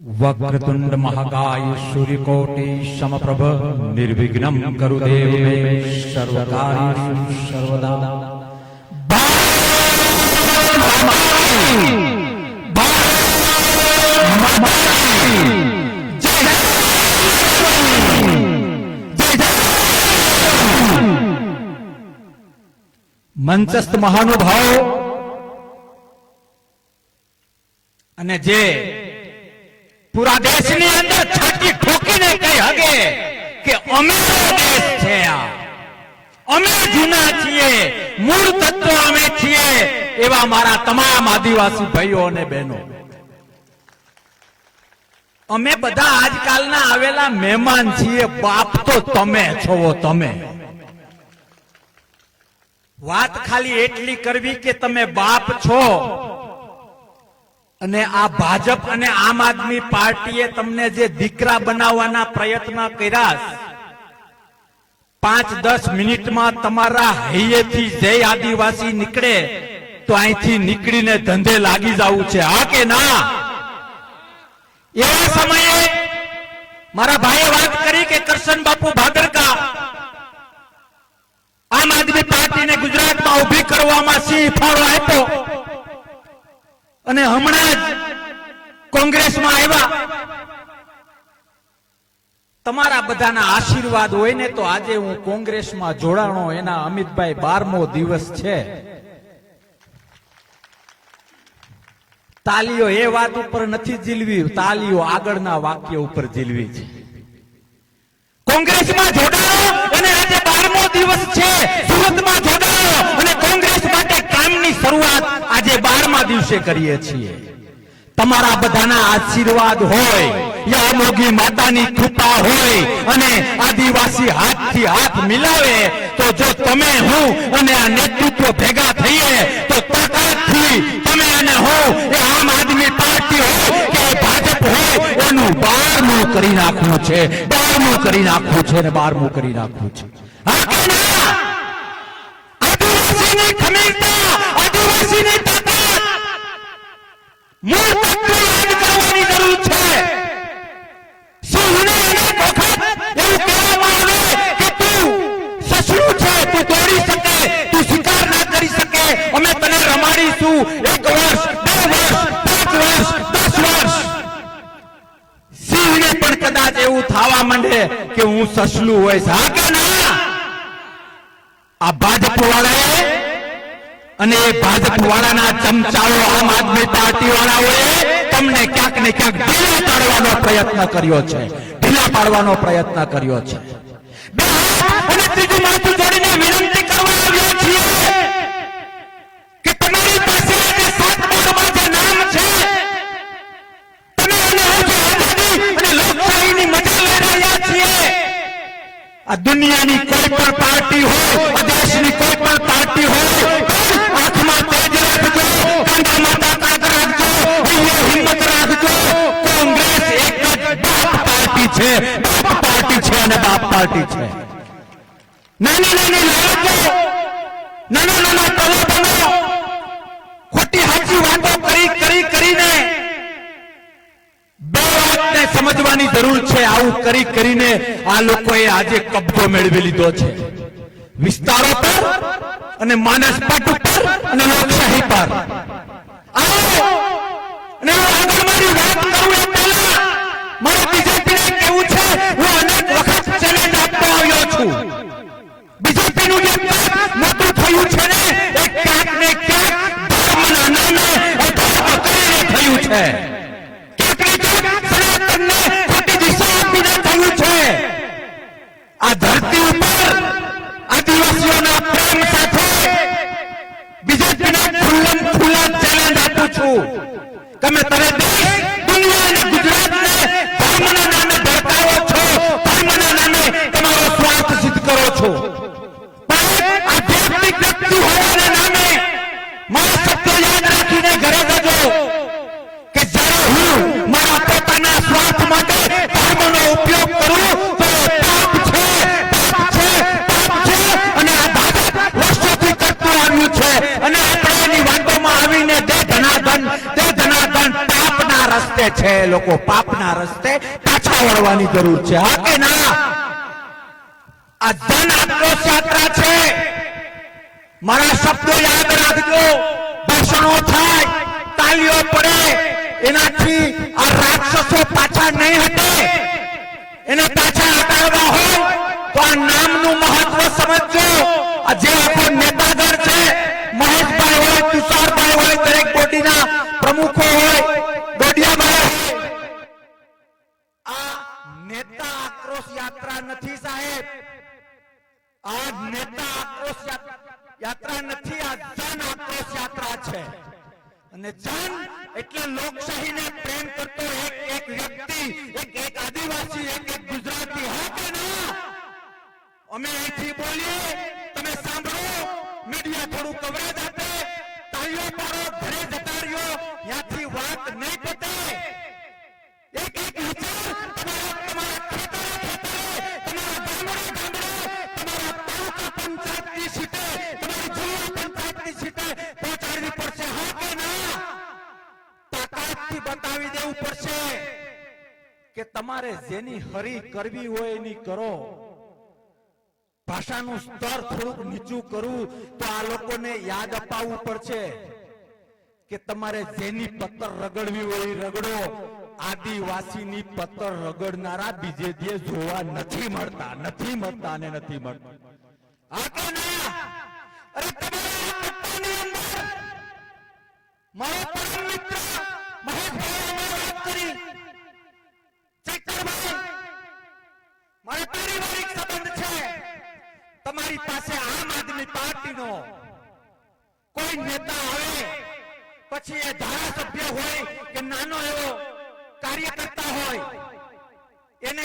वक्रतुंड महाकाय सूर्यकोटि समप्रभ निर्विघ्नं कुरु देव मे सर्वकार्येषु सर्वदा। मंचस्थ महानुभाव અને જે પૂરા દેશની અંદર છાતી ઠોકીને કહી હગે કે અમે દેશ છે, અમે જૂના છીએ, મૂળ તત્વ અમે છીએ, એવા મારા તમામ આદિવાસી ભાઈઓ અને બહેનો, અમે બધા આજકાલના આવેલા મહેમાન છીએ. બાપ તો તમે છો. તમે વાત ખાલી એટલી કરવી કે તમે બાપ છો, અને આ ભાજપ અને આમ આદમી પાર્ટીએ તમને જે દીકરા બનાવવાના પ્રયત્ન કર્યા, 5-10 મિનિટમાં તમારા હૈયેથી જય આદિવાસી નીકળે તો અહીંથી નીકળીને ધંધે લાગી જવું છે, હા કે ના? એવા સમયે મારા ભાઈએ વાત કરી કે કરશન બાપુ ભાદરકા આમ આદમી પાર્ટીને ગુજરાતમાં ઉભી કરવામાં સિંહ ફાળો આપ્યો અને હમણાં જ કોંગ્રેસમાં આવ્યા. તમારા બધાના આશીર્વાદ હોય ને તો આજે હું કોંગ્રેસમાં જોડાણો. એના અમિતભાઈ 12મો દિવસ છે. તાલીઓ એ વાત ઉપર નથી ઝીલવી, તાલીઓ આગળના વાક્ય ઉપર ઝીલવી છે. કોંગ્રેસમાં જોડાણો અને આજે 12મો દિવસ છે. સુરતમાં જોડાણો અને કોંગ્રેસ માટે કામની શરૂઆત આજે 12મા દિવસે કરીએ છીએ. તમારા બધાના આશીર્વાદ હોય, યા મોગી માતાની કૃપા હોય અને આદિવાસી હાથથી હાથ મિલાવે તો જો તમે હું અને આ નેતૃત્વ ભેગા થઈએ તો તાકાતથી તમે અને હું, એ આમ આદમી પાર્ટી હોય કે ભાજપ હોય, એનું 12મું કરી નાખવું છે, 12મું કરી નાખવું છે અને 12મું કરી નાખવું છે. હા કે ના? આદિવાસીની ખમીરતા, આદિવાસીની તાકાત, મૂળ તત્વ યાદ કરવાની જરૂર છે. સિંહને અનેક વખત એવું કહેવામાં આવે કે તું સસલું છે, તું દોડી શકે, તું શિકાર ના કરી શકે, અમે તને રમાડીશું 1 વર્ષ, 2 વર્ષ, 5 વર્ષ, 10 વર્ષ. સિંહને પણ કદાચ એવું થવા માંડે કે હું સસલું હોય. હા કે ના? આ ભાજપ વાળાએ અને એ ભાજપ વાળાના ચમચાઓ આમ આદમી પાર્ટી વાળાઓએ તમને ક્યાંક ને ક્યાંક ઢીલા પાડવાનો પ્રયત્ન કર્યો છે, ઢીલા પાડવાનો પ્રયત્ન કર્યો છે. બે હાથ અને ત્રીજું માથું જોડીને વિનંતી કરવા આવ્યા છીએ કે તમારી પાસે આજે 7 બોર્ડમાં જે નામ છે, તમે અને હું જે આઝાદી અને લોકશાહીની મજા લઈ રહ્યા છીએ, આ દુનિયાની કોઈ પણ પાર્ટી હોય, આ દેશની કોઈ પણ પાર્ટી હોય, આંખમાં તેજ રાખજો, કાંધામાં તાકાત રાખજો, હિંમત રાખજો. કોંગ્રેસ એક જ બાપ પાર્ટી છે, બાપ પાર્ટી છે અને બાપ પાર્ટી છે. નાની નાની લાલચો, નાના નાના પ્રલોભનો, ખોટી હાચી વાતો કરીને બે વાતને સમજવાની જરૂર છે. આવું કરીને આ લોકોએ આજે કબજો મેળવી લીધો છે વિસ્તારો પર અને માનસ પટ પર અને લોકશાહી પર. આવો અને હું આગળ મારી વાત કરું એ પહેલા મારે બીજેપીને કહેવું છે, હું અનેક વખત ચેલેન્જ આપતો આવ્યો છું. બીજેપીનું જે મોટું થયું છે ને, એ ક્યાંક ને ક્યાંક ધર્મના નામે અધર્મ કરીને થયું છે. સનાતનને ખોટી દિશા આપીને થયું છે. આ ધરતી ઉપર આદિવાસીઓના પ્રેમ સાથે બીજેપીને ખુલ્લા ચેલેન્જ આપું છું. તમે દેશ, દુનિયા અને ગુજરાતને ધર્મના નામે ભડકાવો છો, ધર્મના નામે તમારો સ્વાર્થ સિદ્ધ કરો છો. પણ આધ્યાત્મિક વ્યક્તિ હોવાના નામે મારા શબ્દો યાદ રાખીને ઘરે જજો કે જ્યારે હું મારા પોતાના સ્વાર્થ માટે ધર્મનો ઉપયોગ કરું તો પાપ છે, પાપ છે, પાપ છે. અને આ ભાજપ વર્ષોથી કરતું આવ્યું છે અને આપણે એની વાતોમાં આવીને તે ધનાધન પાપના રસ્તે છે લોકો, પાપના રસ્તે પાછા વળવાની જરૂર છે, હા કે ના? આ જન આક્રોશ યાત્રા છે. મારા શબ્દો યાદ રાખજો. ભાષણો થાય, તાલીઓ પડે, એનાથી આ રાક્ષસો પાછા નહીં હટે. એને પાછા હટાવવા હોય તો આ નામનું મહત્વ સમજજો. આ જે આખો નેતાગર છે, મહેશભાઈ હોય, તુષારભાઈ હોય, દરેક બોડીના પ્રમુખો હોય, ડોડિયાભાઈ હોય, આ નેતા આક્રોશ યાત્રા નથી સાહેબ. આ નેતા આક્રોશ યાત્રા નથી, આ જન આક્રોશ યાત્રા છે. અને જન એટલે લોકશાહીને પ્રેમ કરતો એક વ્યક્તિ, એક આદિવાસી, એક ગુજરાતી, હા કે ના? અમે અહીંથી બોલીએ, તમે સાંભળો, મીડિયા થોડું કવરેજ આપે, તાળીઓ પાડો, ઘરે જતા રહ્યો, ત્યાંથી વાત નહીં પતે. એક વિચાર તમારા ખેતરે, તમારા ગામડે, તમારા તાલુકા પંચાયતની સીટે, તમારી જિલ્લા પંચાયતની સીટે પહોંચાડવી પડશે, હા કે ના? તાકાતથી બતાવી દેવું પડશે કે તમારે જેની હરી કરવી હોય એની કરો. ભાષાનું સ્તર થોડુંક નીચું કરવું તો આ લોકોને યાદ અપાવવું પડશે કે તમારે જેની પત્તર રગડવી હોય એ રગડો. આદિવાસીની પત્તર રગડનારા બીજે દિયે જોવા નથી મળતા, નથી મળતા અને નથી મળતા, હા કે ના? અરે તમારા પટ્ટાની અંદર મારો પરમ મિત્ર મહેશભાઈ વાત કરી, ચેતરભાઈ, મારો પારિવારિક સંબંધ છે. તમારી પાસે આમ આદમી પાર્ટીનો કોઈ નેતા આવે, પછી એ ધારાસભ્ય હોય કે નાનો એવો કાર્યકર્તા હોય, એને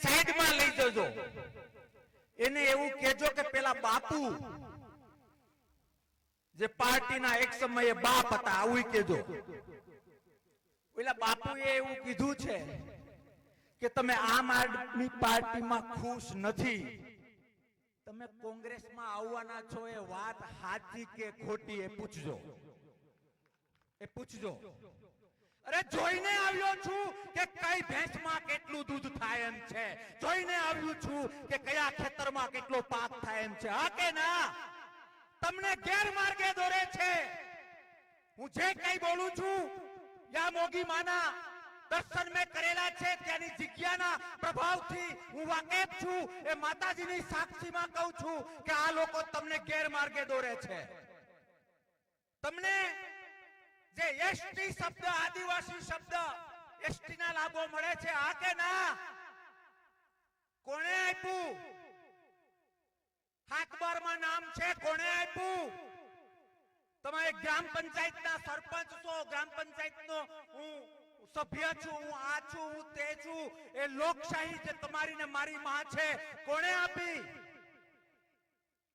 સાઈડમાં લઈ જજો. એને એવું કહેજો કે પેલા બાપુ જે પાર્ટીના એક સમયે બાપ હતા, આવું કહેજો. પેલા બાપુએ એવું કીધું છે કે તમે આમ આદમી પાર્ટીમાં ખુશ નથી, તમે કોંગ્રેસમાં આવવાના છો, એ વાત સાચી કે ખોટી એ પૂછજો, એ પૂછજો. અરે જોઈને આવ્યો છું કે કઈ ભેંસમાં કેટલું દૂધ થાય એમ છે, જોઈને આવ્યું છું કે કયા ખેતરમાં કેટલો પાક થાય એમ છે, હા કે ના? તમને ગેરમાર્ગે દોરે છે. હું જે કઈ બોલું છું યા મોગી માના દર્શન મેં કરેલા છે, ત્યાંની જગ્યાના પ્રભાવથી હું વાકેફ છું. એ માતાજીની સાક્ષીમાં કહું છું કે આ લોકો તમને ગેરમાર્ગે દોરે છે. તમને જે એસટી શબ્દ, આદિવાસી શબ્દ, એસટી ના લાભો મળે છે, હા કે ના? કોણે આપ્યું? હાકબારમાં નામ છે, કોણે આપ્યું? તમે ગ્રામ પંચાયતના સરપંચ છો, ગ્રામ પંચાયતનો હું સભ્ય છું, હું આ છું, હું તે છું. એ લોકશાહી જે તમારી ને મારી માં છે, કોણે આપી?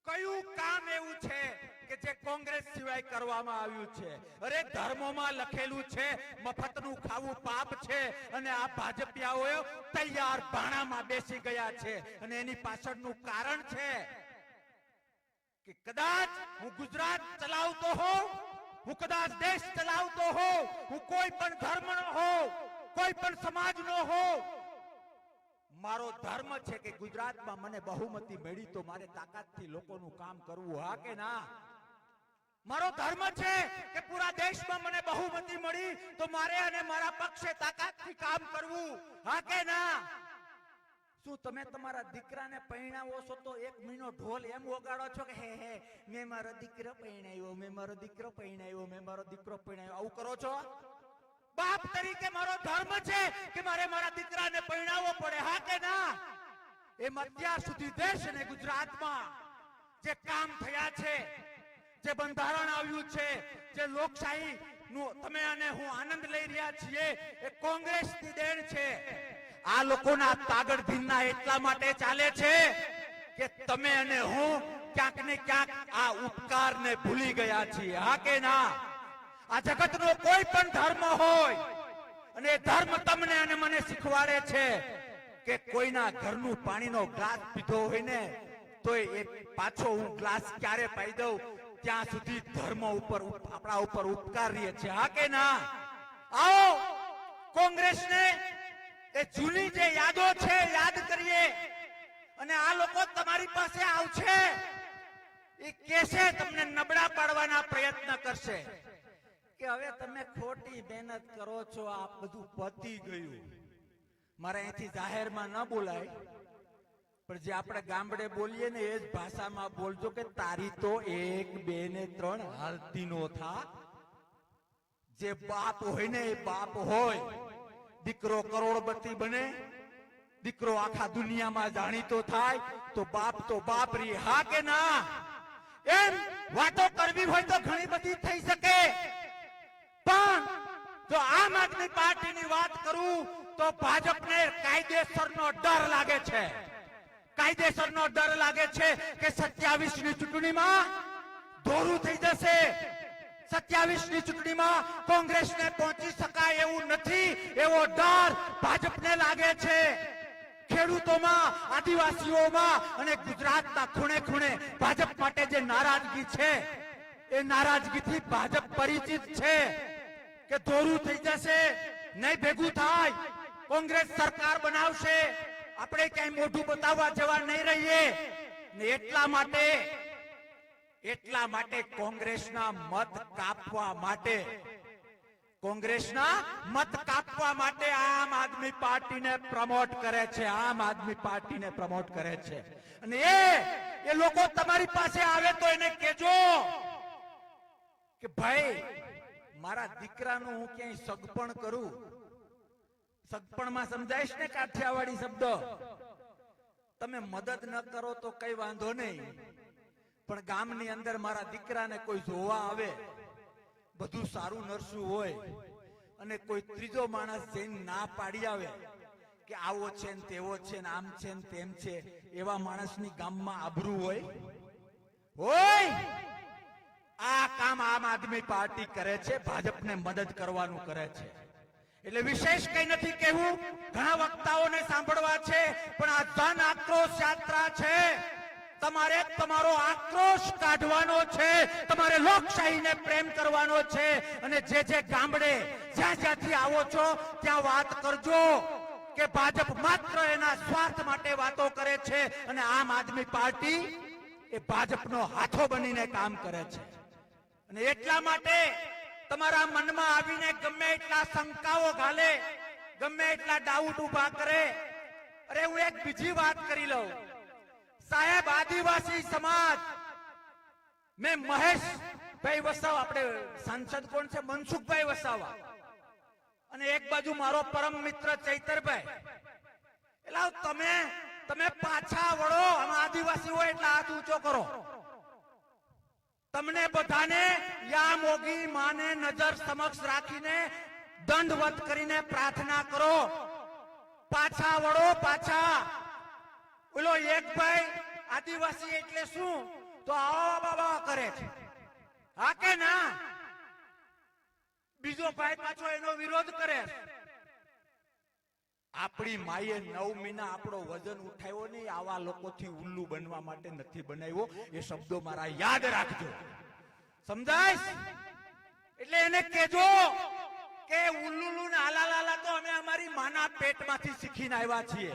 કયું કામ એવું છે કે જે કોંગ્રેસ સિવાય કરવામાં આવ્યું છે? અરે ધર્મોમાં લખેલું છે મફતનું ખાવું પાપ છે, અને આ ભાજપિયાઓ તૈયાર ભાણામાં બેસી ગયા છે. અને એની પાછળનું કારણ છે કે કદાચ હું ગુજરાત ચલાવતો હોઉં, હું કદાચ દેશ ચલાવતો હોઉં, હું કોઈ પણ ધર્મનો હોઉં, કોઈ પણ સમાજનો હોઉં, મારો ધર્મ છે કે ગુજરાતમાં મને બહુમતી મળી તો મારે તાકાતથી લોકોનું કામ કરવું, હા કે ના? મારો ધર્મ છે કે પૂરા દેશમાં મને બહુમતી મળી તો મારે અને મારા પક્ષે તાકાતથી કામ કરવું, હા કે ના? શું તમે તમારા દીકરાને પૈણાવો છો તો 1 મહિનો ઢોલ એમ વગાડો છો કે હે મેં મારો દીકરો પૈણાવ્યો, મેં મારો દીકરો પૈણાવ્યો, મેં મારો દીકરો પૈણાવ્યો, આવું કરો છો? બાપ તરીકે મારો ધર્મ છે કે મારે મારા દીકરાને પૈણાવવો પડે, હા કે ના? એમ અત્યાર સુધી દેશ અને ગુજરાતમાં જે કામ થયા છે, જે બંધારણ આવ્યું છે, જે લોકશાહી નું તમે અને હું આનંદ લઈ રહ્યા છીએ, એ કોંગ્રેસની દેન છે. આ લોકોના કાગળ ધીનના એટલા માટે ચાલે છે કે તમે અને હું ક્યાંક ને ક્યાંક આ ઉપકારને ભૂલી ગયા છીએ, હા કે ના? આ જગતનો કોઈ પણ ધર્મ હોય અને એ ધર્મ તમને અને મને શીખવાડે છે કે કોઈના ઘરનું પાણીનો ગ્લાસ પીધો હોય ને તો એ પાછો હું ગ્લાસ ક્યારે પાઈ દઉં ત્યાં સુધી ધર્મ ઉપર આપણા ઉપર ઉપકાર રહે છે, હા કે ના? આવો કોંગ્રેસને એ જૂની જે યાદો છે યાદ કરીએ અને આ લોકો તમારી પાસે આવશે એ કેસે તમને નબળા પાડવાના પ્રયત્ન કરશે કે હવે તમે ખોટી મહેનત કરો છો, આ બધું પતી ગયું. મારે અહીંથી જાહેરમાં ન બોલાય, પણ જે આપણે ગામડે બોલીએ ને એ જ ભાષામાં બોલજો કે તારી તો 1, 2 ને 3 હાલતી નો થા. જે બાપ હોય ને એ બાપ હોય. દીકરો કરોડપતિ બને, દીકરો આખા દુનિયામાં જાણીતો થાય તો બાપ રી. હા કે ના? એમ વાતો કરવી હોય તો ઘણી બધી થઈ શકે, પણ જો આમ આદમી પાર્ટીની વાત કરું તો ભાજપને કાયદેસરનો ડર લાગે છે. કાયદેસરનો ડર લાગે છે કે 27 ની ચૂંટણીમાં દોરું થઈ જશે. 27 ની ચૂંટણીમાં કોંગ્રેસને પહોંચી શકાય એવું નથી, એવો ડર ભાજપને લાગે છે. ખેડૂતોમાં, આદિવાસીઓમાં અને ગુજરાતના ખૂણે ખૂણે ભાજપ માટે જે નારાજગી છે એ નારાજગીથી ભાજપ પરિચિત છે કે દોરું થઈ જશે, નહીં ભેગું થાય, કોંગ્રેસ સરકાર બનાવશે, આપણે ક્યાંય મોઢું બતાવવા જવા નહીં રહીએ ને એટલા માટે કોંગ્રેસના મત કાપવા માટે આમ આદમી પાર્ટીને પ્રમોટ કરે છે. આમ આદમી પાર્ટીને પ્રમોટ કરે છે. અને એ લોકો તમારી પાસે આવે તો એને કહેજો કે ભાઈ મારા દીકરાનું હું ક્યાંય સગપણ કરું. સગપણમાં સમજાઈશ ને કાઠિયાવાડી શબ્દ. તમે મદદ ન કરો તો કઈ વાંધો નહીં, પણ ગામની અંદર મારા દીકરાને કોઈ જોવા આવે, બધું સારું નરસું હોય અને કોઈ ત્રીજો માણસ જઈને ના પાડી આવે કે આવો છે ને તેવો છે ને આમ છે ને તેમ છે, એવા માણસની ગામમાં આબરૂ હોય. આ કામ આમ આદમી પાર્ટી કરે છે, ભાજપને મદદ કરવાનું કરે છે. એટલે વિશેષ કઈ નથી કહેવું, ઘણા વક્તાઓને સાંભળવા છે, પણ આ જન આક્રોશ યાત્રા છે. તમારે તમારો આક્રોશ કાઢવાનો છે, તમારે લોકશાહીને પ્રેમ કરવાનો છે. અને જે ગામડે જ્યાંથી આવો છો ત્યાં વાત કરજો કે ભાજપ માત્ર એના સ્વાર્થ માટે વાતો કરે છે અને આમ આદમી પાર્ટી એ ભાજપનો હાથો બનીને કામ કરે છે. અને એટલા માટે તમારા મનમાં આવીને ગમે એટલા શંકાઓ ઘાલે, ગમે એટલા ડાઉટ ઉભા કરે. અરે હું એક બીજી વાત કરી લઉં સાહેબ. આદિવાસી સમાજ મેં મહેશભાઈ વસાવા, આપણે સાંસદ કોણ છે, મનસુખભાઈ વસાવા, અને એક બાજુ મારો પરમ મિત્ર ચૈતરભાઈ. એટલે તમે પાછા વળો, આમ આદિવાસી હોય એટલે હાથ ઊંચો કરો. તમને બધાને યા મોગી માને નજર સમક્ષ રાખીને દંડવત કરીને પ્રાર્થના કરો. પાછા વળો, પાછા. ઓલો એક ભાઈ આદિવાસી એટલે શું તો આવા બાબા કરે છે. હા કે ના? બીજો ભાઈ પાછો એનો વિરોધ કરે. આપણી માએ 9 મહિના આપણો વજન ઉઠાવ્યો નહીં, આવા લોકોથી ઉલ્લુ બનવા માટે નથી બનાવ્યો. એ શબ્દો મારા યાદ રાખજો, સમજાય? એટલે એને કહેજો કે ઉલ્લુલુ ને આલાલાલા તો અમે અમારી માના પેટમાંથી શીખીને આવ્યા છીએ.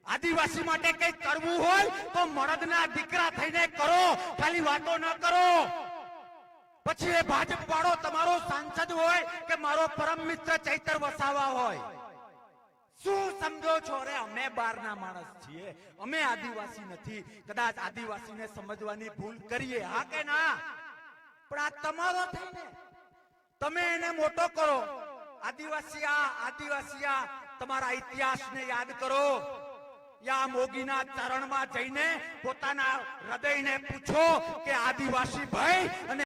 આદિવાસી માટે કઈ કરવું હોય તો મરદના દીકરા થઈને કરો, ખાલી વાતો ન કરો. પછી એ ભાજપ વાળો તમારો સાંસદ હોય કે મારો પરમ મિત્ર ચૈતર વસાવા હોય. શું સમજો છો? અરે અમે બહારના માણસ છીએ, અમે આદિવાસી નથી. કદાચ આદિવાસીને સમજવાની ભૂલ કરીએ, હા કે ના? પણ આ તમારો થઈને તમે એને મોટો કરો. આદિવાસી તમારા ઇતિહાસને યાદ કરો. યા મોગીના ચરણમાં જઈને પોતાના હૃદયને પૂછો કે આદિવાસી ભાઈ અને